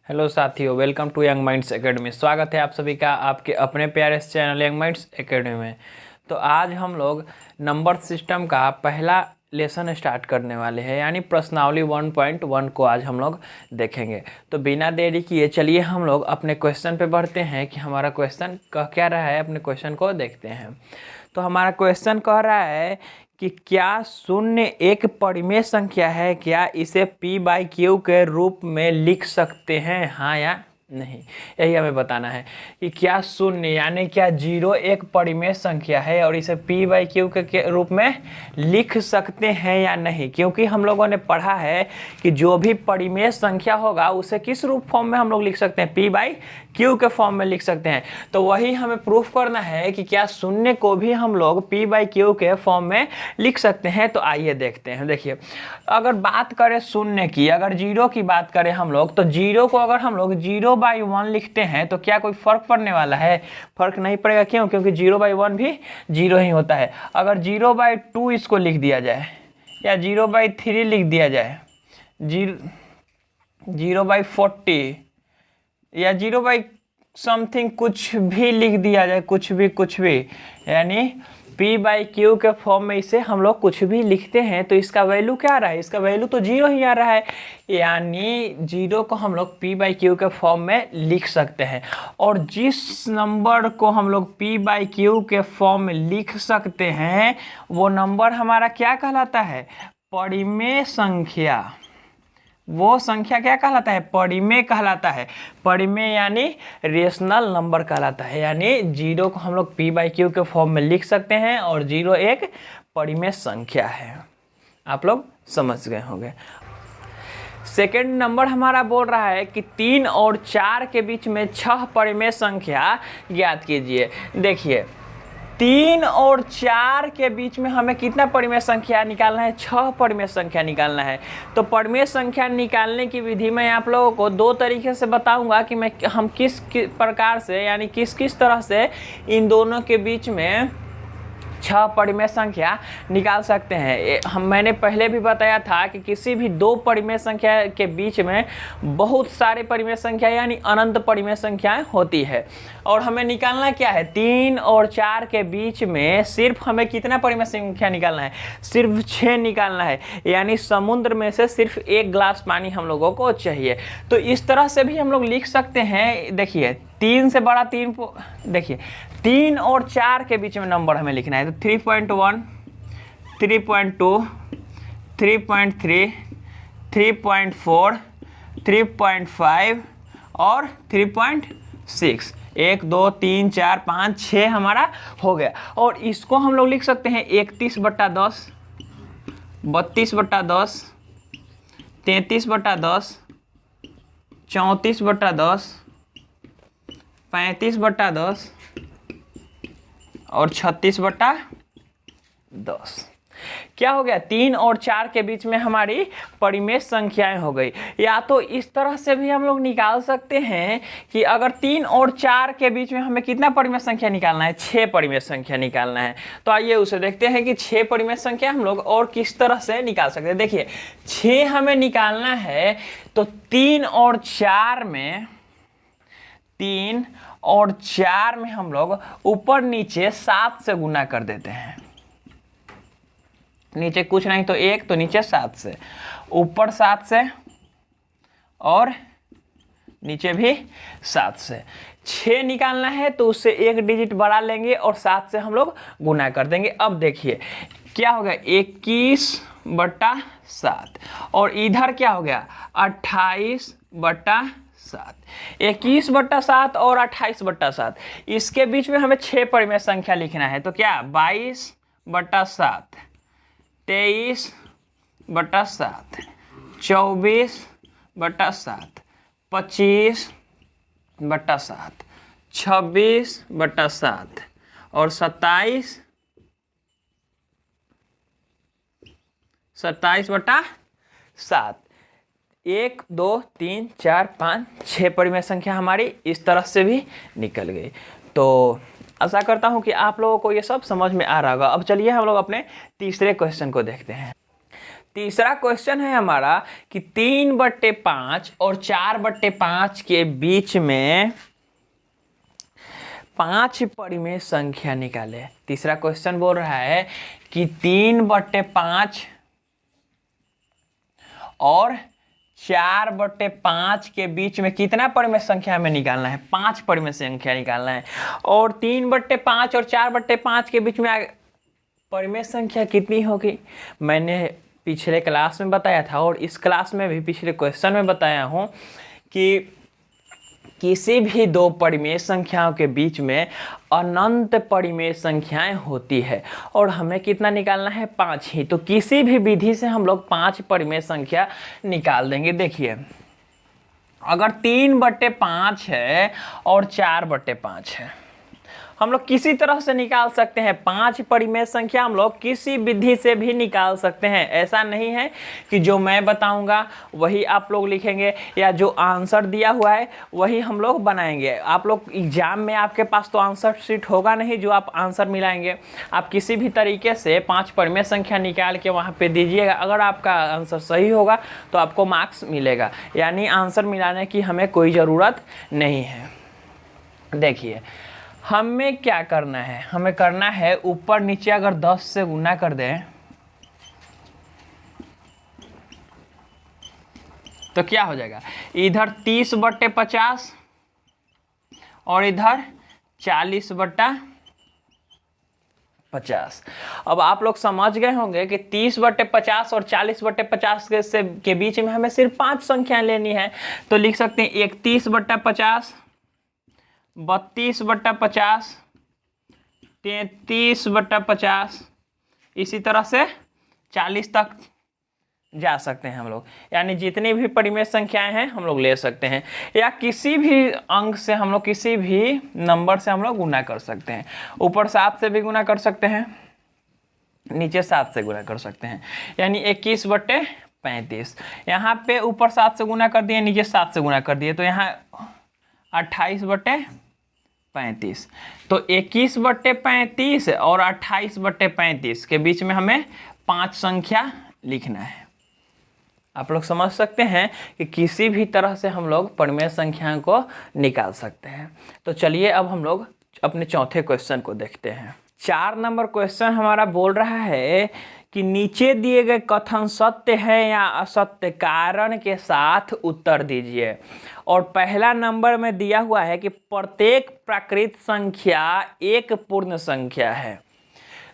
Hello साथियों, welcome to Young Minds Academy. स्वागत है आप सभी का आपके अपने प्यारे से चैनल यंग माइंड्स एकेडमी में। तो आज हम लोग नंबर सिस्टम का पहला लेसन स्टार्ट करने वाले हैं, यानी प्रश्नावली 1.1 को आज हम लोग देखेंगे। तो बिना देरी किए चलिए हम लोग अपने क्वेश्चन पे बढ़ते हैं कि हमारा क्वेश्चन कह क्या रहा है। अपने क्वेश्चन को देखते हैं। तो हमारा क्वेश्चन कह रहा है कि क्या शून्य एक परिमेय संख्या है, क्या इसे p/q के रूप में लिख सकते हैं, हाँ या नहीं। यही हमें बताना है कि क्या शून्य यानी क्या जीरो एक परिमेय संख्या है और इसे p/q के रूप में लिख सकते हैं या नहीं। क्योंकि हम लोगों ने पढ़ा है कि जो भी परिमेय संख्या होगा उसे किस रूप फॉर्म में हम लोग लिख सकते हैं, p/q के फॉर्म में लिख सकते हैं। तो वही हमें प्रूफ करना है कि क्या शून्य को भी हम लोग p/q के फॉर्म में लिख सकते हैं। तो आइए देखते हैं। देखिए, अगर बात करें शून्य की, अगर जीरो की बात करें हम लोग, तो जीरो को अगर हम लोग 0/1 लिखते हैं तो क्या कोई फर्क पड़ने वाला है? फर्क नहीं पड़ेगा। क्यों? क्योंकि 0/1 भी जीरो ही होता है। अगर 0/2 इसको लिख दिया जाए या 0/3 लिख दिया जाए, 0/40 या 0 समथिंग कुछ भी लिख दिया जाए, कुछ भी, यानी p/q के फॉर्म में इसे हम लोग कुछ भी लिखते हैं तो इसका वैल्यू क्या आ रहा है? इसका वैल्यू तो जीरो ही आ रहा है। यानी जीरो को हम लोग p/q के फॉर्म में लिख सकते हैं। और जिस नंबर को हम लोग p/q के फॉर्म में लिख सकते हैं वो नंबर हमारा क्या कहलाता है? परिमेय संख्या। वो संख्या क्या कहलाता है? परिमेय कहलाता है। परिमेय यानी रेशनल नंबर कहलाता है। यानी जीरो को हम लोग p/q के फॉर्म में लिख सकते हैं और जीरो एक परिमेय संख्या है। आप लोग समझ गए होंगे। सेकेंड नंबर हमारा बोल रहा है कि 3 और 4 के बीच में 6 परिमेय संख्या ज्ञात कीजिए। देखिए, 3 और 4 के बीच में हमें कितना परिमेय संख्या निकालना है? 6 परिमेय संख्या निकालना है। तो परिमेय संख्या निकालने की विधि मैं आप लोगों को दो तरीके से बताऊंगा कि हम किस प्रकार से, यानी किस किस तरह से इन दोनों के बीच में 6 परिमेय संख्या निकाल सकते हैं। मैंने पहले भी बताया था कि किसी भी दो परिमेय संख्या के बीच में बहुत सारे परिमेय संख्या यानी अनंत परिमेय संख्याएं होती है। और हमें निकालना क्या है? 3 और 4 के बीच में सिर्फ हमें कितना परिमेय संख्या निकालना है? सिर्फ 6 निकालना है। यानी समुद्र में से सिर्फ 1 गिलास पानी हम लोगों को चाहिए। तो इस तरह से भी हम लोग लिख सकते हैं। देखिए, 3 से बड़ा 3, देखिए 3 और 4 के बीच में नंबर हमें लिखना है। तो 3.1, 3.2, 3.3, 3.4, 3.5 और 3.6। 1 2 3 4 5 6 हमारा हो गया। और इसको हम लोग लिख सकते हैं 31/10, 32/10, 33/10, 34/10, 35/10 और 36/10। क्या हो गया? 3 और 4 के बीच में हमारी परिमेय संख्याएं हो गई। या तो इस तरह से भी हम लोग निकाल सकते हैं कि अगर 3 और 4 के बीच में हमें कितना परिमेय संख्या निकालना है? 6 परिमेय संख्या निकालना है। तो आइए उसे देखते हैं कि 6 परिमेय संख्या हम लोग और किस तरह से निकाल सकते हैं। देखिए, 6 हमें निकालना है तो 3 और 4 में हम लोग ऊपर नीचे 7 से गुना कर देते हैं। नीचे कुछ नहीं तो 1, तो नीचे 7 से, ऊपर 7 से और नीचे भी 7 से। 6 निकालना है तो उससे 1 डिजिट बढ़ा लेंगे और 7 से हम लोग गुना कर देंगे। अब देखिए क्या हो गया? 21/7 और इधर क्या हो गया? 28/7। 21/7 और 28/7, इसके बीच में हमें 6 परिमेय संख्या लिखना है। तो क्या? 22/7, 23/7, 24/7, 25/7, 26/7 और 27/7। 1 2 3 4 5 6 परिमेय संख्या हमारी इस तरह से भी निकल गई। तो आशा करता हूं कि आप लोगों को ये सब समझ में आ रहा होगा। अब चलिए हम लोग अपने तीसरे क्वेश्चन को देखते हैं। तीसरा क्वेश्चन है हमारा कि 3/5 और 4/5 के बीच में 5 परिमेय संख्या निकाले। तीसरा क्वेश्चन बोल रहा है कि 3/5 और 4/5 के बीच में कितना परिमेय संख्या हमें निकालना है? 5 परिमेय संख्या निकालना है। और 3/5 और 4/5 के बीच में परिमेय संख्या कितनी होगी? मैंने पिछले क्लास में बताया था और इस क्लास में भी पिछले क्वेश्चन में बताया हूँ कि किसी भी दो परिमेय संख्याओं के बीच में अनंत परिमेय संख्याएं होती है और हमें कितना निकालना है? 5 ही। तो किसी भी विधि से हम लोग 5 परिमेय संख्या निकाल देंगे। देखिए, अगर 3/5 है और 4/5 है, हम लोग किसी तरह से निकाल सकते हैं। 5 परिमेय संख्या हम लोग किसी विधि से भी निकाल सकते हैं। ऐसा नहीं है कि जो मैं बताऊंगा वही आप लोग लिखेंगे या जो आंसर दिया हुआ है वही हम लोग बनाएंगे। आप लोग एग्जाम में आपके पास तो आंसर शीट होगा नहीं जो आप आंसर मिलाएंगे। आप किसी भी तरीके से 5 परिमेय संख्या निकाल के वहाँ पे दीजिएगा। अगर आपका आंसर सही होगा तो आपको मार्क्स मिलेगा, यानी आंसर मिलाने की हमें कोई ज़रूरत नहीं है। देखिए, हमें क्या करना है? हमें करना है ऊपर नीचे अगर 10 से गुना कर दें तो क्या हो जाएगा? इधर 30/50 और इधर 40/50। अब आप लोग समझ गए होंगे कि 30/50 और 40/50 के बीच में हमें सिर्फ 5 संख्याएं लेनी है। तो लिख सकते हैं 31/50, 32/50, 33/50, इसी तरह से 40 तक जा सकते हैं हम लोग। यानी जितनी भी परिमेय संख्याएं हैं हम लोग ले सकते हैं, या किसी भी अंक से हम लोग किसी भी नंबर से हम लोग गुना कर सकते हैं। ऊपर 7 से भी गुना कर सकते हैं, नीचे 7 से गुना कर सकते हैं, यानी 21/35। यहाँ पे ऊपर 7 से गुना कर दिए, नीचे 7 से गुना कर दिए, तो यहाँ 28/35। तो 21/35 और 28/35 के बीच में हमें 5 संख्या लिखना है। आप लोग समझ सकते हैं कि किसी भी तरह से हम लोग परिमेय संख्याओं को निकाल सकते हैं। तो चलिए अब हम लोग अपने चौथे क्वेश्चन को देखते हैं। 4 नंबर क्वेश्चन हमारा बोल रहा है कि नीचे दिए गए कथन सत्य है या असत्य, कारण के साथ उत्तर दीजिए। और पहला नंबर में दिया हुआ है कि प्रत्येक प्राकृत संख्या एक पूर्ण संख्या है।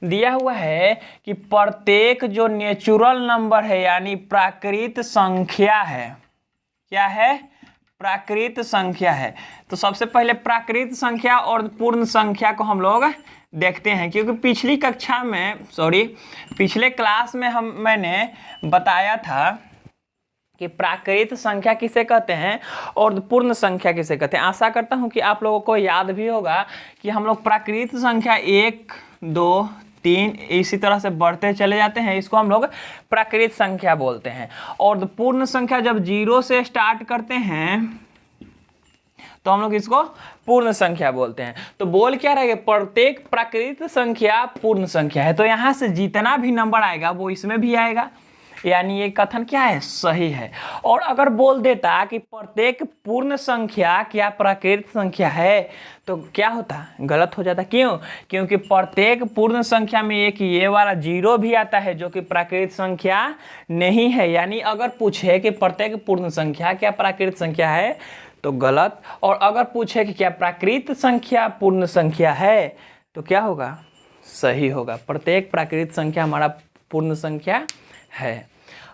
दिया हुआ है कि प्रत्येक जो नेचुरल नंबर है यानी प्राकृत संख्या है, क्या है? प्राकृत संख्या है। तो सबसे पहले प्राकृत संख्या और पूर्ण संख्या को हम लोग देखते हैं, क्योंकि पिछले क्लास में मैंने बताया था कि प्राकृत संख्या किसे कहते हैं और पूर्ण संख्या किसे कहते हैं। आशा करता हूं कि आप लोगों को याद भी होगा कि हम लोग प्राकृत संख्या 1, 2, 3 इसी तरह से बढ़ते चले जाते हैं, इसको हम लोग प्राकृत संख्या बोलते हैं। और पूर्ण संख्या जब 0 से स्टार्ट करते हैं तो हम लोग इसको पूर्ण संख्या बोलते हैं। तो बोल क्या रहेगा? प्रत्येक प्राकृत संख्या पूर्ण संख्या है। तो यहाँ से जितना भी नंबर आएगा वो इसमें भी आएगा, यानी ये कथन क्या है? सही है। और अगर बोल देता कि प्रत्येक पूर्ण संख्या क्या प्राकृत संख्या है तो क्या होता? गलत हो जाता। क्यों? क्योंकि प्रत्येक पूर्ण संख्या में एक ये वाला 0 भी आता है जो कि प्राकृत संख्या नहीं है। यानी अगर पूछे कि प्रत्येक पूर्ण संख्या क्या प्राकृत संख्या है तो गलत, और अगर पूछे कि क्या प्राकृत संख्या पूर्ण संख्या है तो क्या होगा? सही होगा। प्रत्येक प्राकृत संख्या हमारा पूर्ण संख्या है।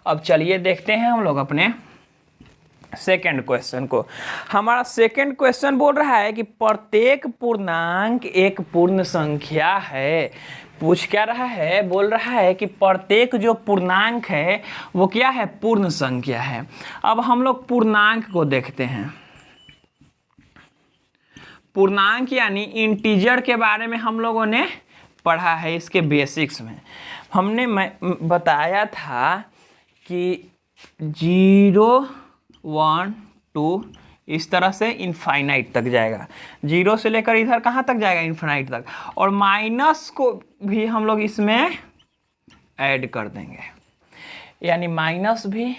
अब चलिए देखते हैं हम लोग अपने सेकंड क्वेश्चन को। हमारा सेकंड क्वेश्चन बोल रहा है कि प्रत्येक पूर्णांक एक पूर्ण संख्या है। पूछ क्या रहा है? बोल रहा है कि प्रत्येक जो पूर्णांक है वो क्या है? पूर्ण संख्या है। अब हम लोग पूर्णांक को देखते हैं। पूर्णांक यानी इंटीजर के बारे में हम लोगों ने पढ़ा है इसके बेसिक्स में। हमने बताया था कि 0, 1, 2 इस तरह से इनफाइनाइट तक जाएगा। 0 से लेकर इधर कहाँ तक जाएगा? इनफाइनाइट तक। और माइनस को भी हम लोग इसमें ऐड कर देंगे, यानी माइनस भी,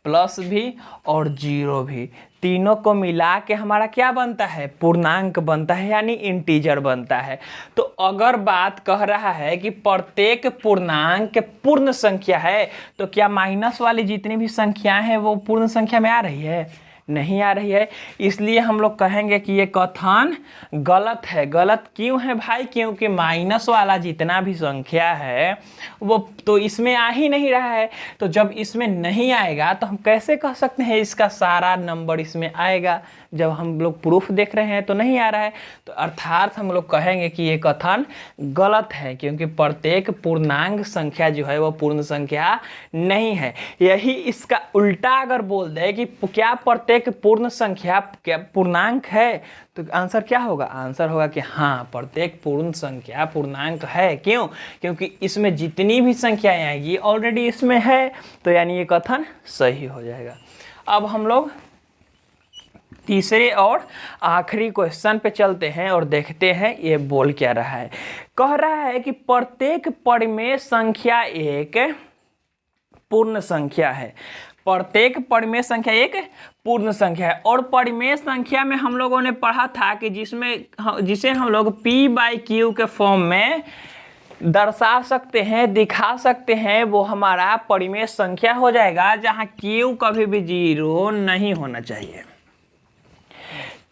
प्लस भी और जीरो भी, तीनों को मिला के हमारा क्या बनता है? पूर्णांक बनता है, यानी इंटीजर बनता है। तो अगर बात कह रहा है कि प्रत्येक पूर्णांक पूर्ण संख्या है, तो क्या माइनस वाली जितनी भी संख्याएं हैं वो पूर्ण संख्या में आ रही है? नहीं आ रही है। इसलिए हम लोग कहेंगे कि ये कथन गलत है। गलत क्यों है भाई? क्योंकि माइनस वाला जितना भी संख्या है वो तो इसमें आ ही नहीं रहा है। तो जब इसमें नहीं आएगा तो हम कैसे कह सकते हैं इसका सारा नंबर इसमें आएगा? जब हम लोग प्रूफ देख रहे हैं तो नहीं आ रहा है। तो अर्थात हम लोग कहेंगे कि ये कथन गलत है, क्योंकि प्रत्येक पूर्णांक संख्या जो है वो पूर्ण संख्या नहीं है। यही इसका उल्टा अगर बोल दे कि क्या प्रत्येक पूर्ण संख्या क्या पूर्णांक है, तो आंसर क्या होगा? आंसर होगा कि हाँ, प्रत्येक पूर्ण संख्या पूर्णांक है। क्यों? क्योंकि इसमें जितनी भी संख्याएं आएगी ऑलरेडी इसमें है, तो यानी ये कथन सही हो जाएगा। अब हम लोग तीसरे और आखिरी क्वेश्चन पे चलते हैं और देखते हैं ये बोल क्या रहा है। कह रहा है कि प्रत्येक परिमेय संख्या एक पूर्ण संख्या है। प्रत्येक परिमेय संख्या एक पूर्ण संख्या है। और परिमेय संख्या में हम लोगों ने पढ़ा था कि जिसे हम लोग P/Q के फॉर्म में दर्शा सकते हैं, दिखा सकते हैं, वो हमारा परिमेय संख्या हो जाएगा, जहां Q कभी भी जीरो नहीं होना चाहिए।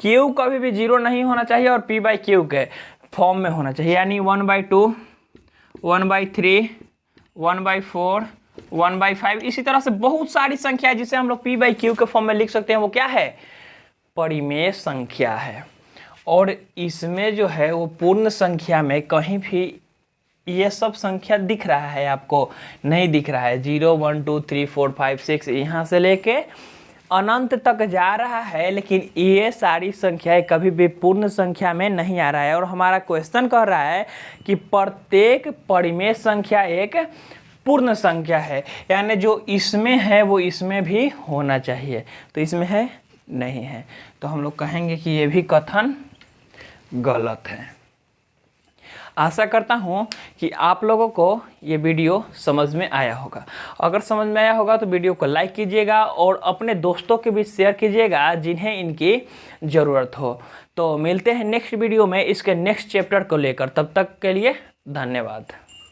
Q कभी भी जीरो नहीं होना चाहिए और P/Q के फॉर्म में होना चाहिए, यानी 1/2, 1/3, 1/4, 1/5। इसी तरह से बहुत सारी संख्या है जिसे हम लोग P/Q के फॉर्म में लिख सकते हैं। वो क्या है? परिमेय संख्या है। और इसमें जो है वो पूर्ण संख्या में कहीं भी ये सब संख्या दिख रहा है आपको? नहीं दिख रहा है। 0, 1, 2, 3, 4, 5, 6 यहाँ से लेके अनंत तक जा रहा है, लेकिन ये सारी संख्याएं कभी भी पूर्ण संख्या में नहीं आ रहा है। और हमारा क्वेश्चन कह रहा है कि प्रत्येक परिमेय संख्या एक पूर्ण संख्या है, यानी जो इसमें है वो इसमें भी होना चाहिए। तो इसमें है? नहीं है। तो हम लोग कहेंगे कि ये भी कथन गलत है। आशा करता हूँ कि आप लोगों को ये वीडियो समझ में आया होगा। अगर समझ में आया होगा तो वीडियो को लाइक कीजिएगा और अपने दोस्तों के बीच शेयर कीजिएगा जिन्हें इनकी ज़रूरत हो। तो मिलते हैं नेक्स्ट वीडियो में इसके नेक्स्ट चैप्टर को लेकर। तब तक के लिए धन्यवाद।